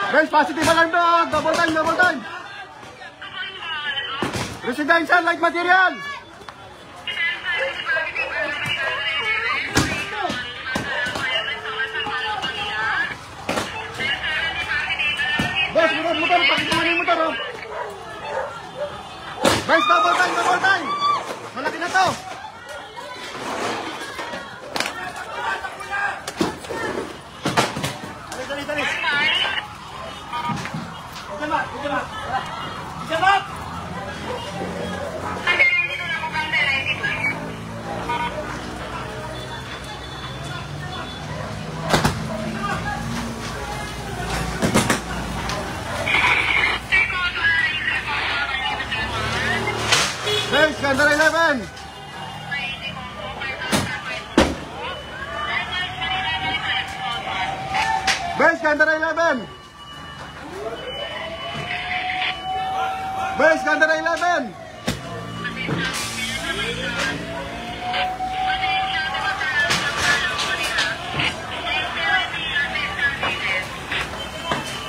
Guys, positive alarm na. Double time, double time. Residential light material. Boss, motor, pakikunin yung motor, oh. Guys, double time, double time. Malaki na to. Dali, dali. Jamak! Hey, Skandar 11! Hey, Skandar 11! Hey, Skandar 11!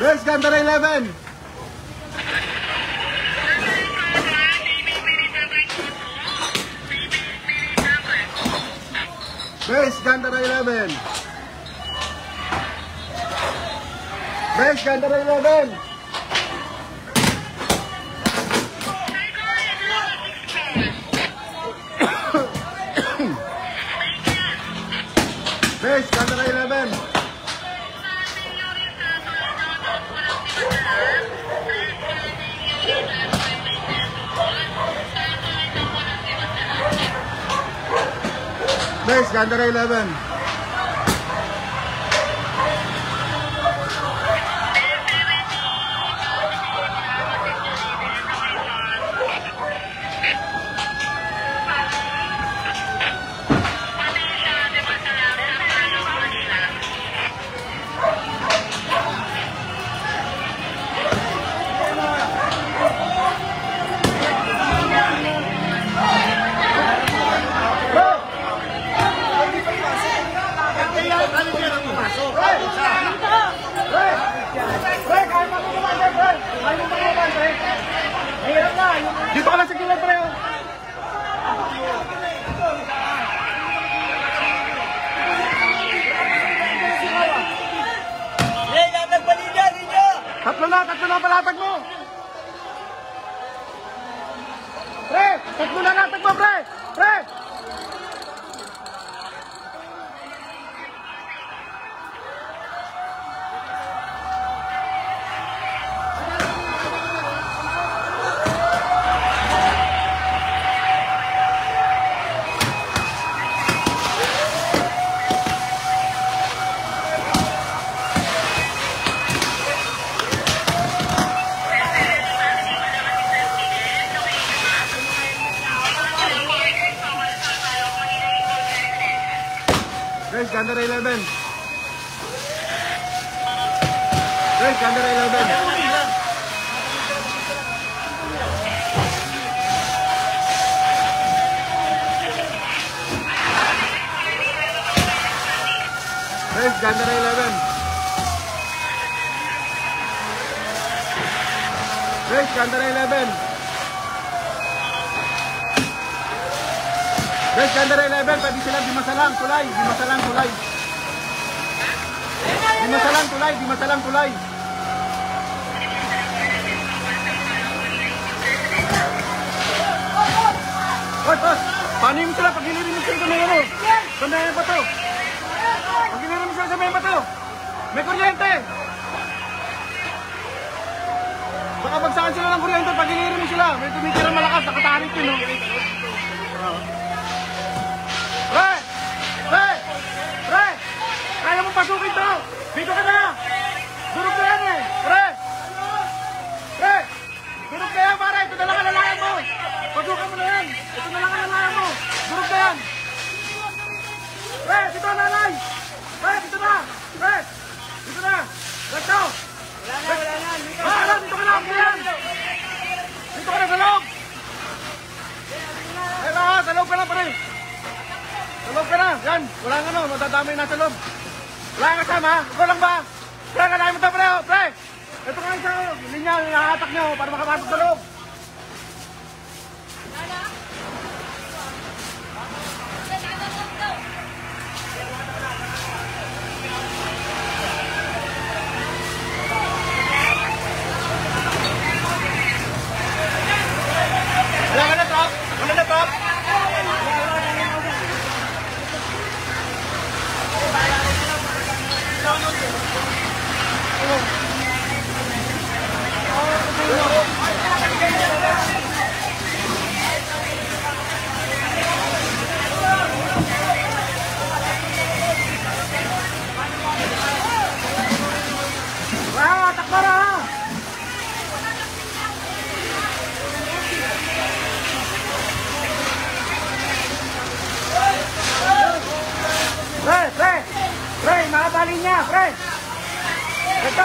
Hey, Skandar 11! Base Gandara 11. Base Gandara 11. Base Gandara 11. Base Gandara 11. Dito ka lang sa gilid, pre. Hey, latag balida ninyo! Tatlo na palatag mo. Pre, tatlo na latag mo, pre. Pre. Guys, Gandara 11. Guys, Gandara 11. Guys, Gandara 11. Guys, Gandara 11. Guys, Gandara 11, pwede silang dimasalang tulay, dimasalang tulay. Dimasalang tulay, dimasalang tulay. Hoy, boss, paano yung sila pag hilirin mo sila sa may ano? Sa may bato. Pag hilirin mo sila sa may bato. May kuryente. Baka bagsakan sila ng kuryente pag hilirin mo sila. May tumitirang malakas, nakatarik yun, no? Pre! Pre! Pre! Kaya mo pasukin to! Dito ka na! Durog na yan eh! Pre! Pre! Durog na yan pare! Ito na lang ang lalayan mo! Pasukan mo na yan! Ito na lang ang lalayan mo! Durog na yan! Pre! Dito na nanay! Pre! Dito na! Pre! Dito na! Let's go! Wala na! Dito ka na! Dito ka na sa loob! Sa loob ka na pare! Sa loob ka na! Yan! Walang ano! Madadamay na sa loob! Wala kang kasama! Ikaw lang ba? Pre! Kanahin mo ito pre! Pre! Ito nga isa, linya, nakahatak nyo para makapasok sa loob. Wala na, Trop! Wala na, Trop! Wah, takbo na! Pre, makabali niya, pre! Rekto,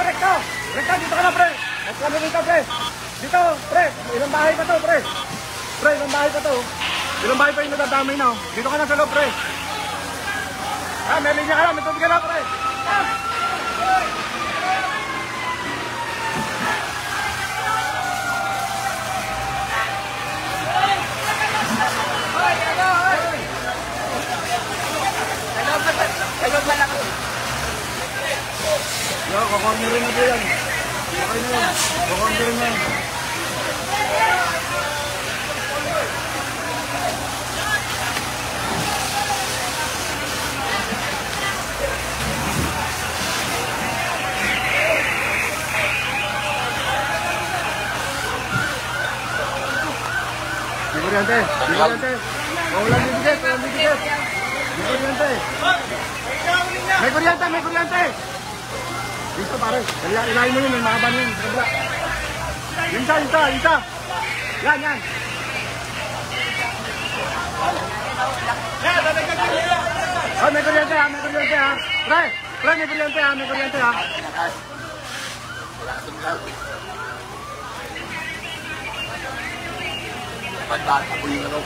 dito ka na, pre! Rekto na dito, pre! Dito, pre! Ilang bahay pa to, pre! Pre, ilang bahay pa to? Ilang bahay pa yung nadadamay na, oh. Dito ka na sa loob, pre! Ah, may linya ka na, may tubig ka na, pre! Ah! Yo, kukornerin na po yan. Okay na yan. Kukornerin na yan. Di kuryente. Walang bibigit. Di kuryente. May kuryente. Dito pare, ilahin mo yun, may makaban yun, sa kabila. Isa. Yan. Oh, may kuryente ha. Pre, may kuryente ha. Pagkata ko yung ano,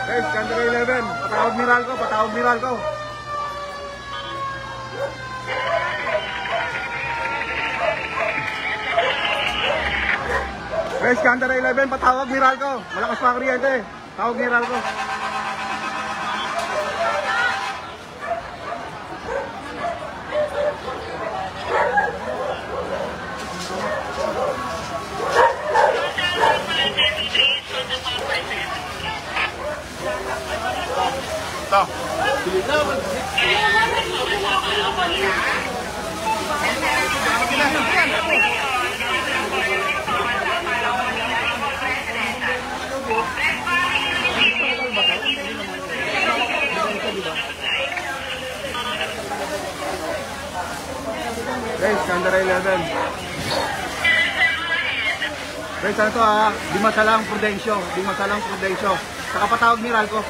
Guys, Scandal 11, patawag Meralco. Guys, Scandal 11, patawag Meralco. Malakas pa kuryente. Tawag Meralco. Ito. Guys, Scandal 11. Guys, ano to ha? Di masalang Prudencio. Saka patawag Meralco.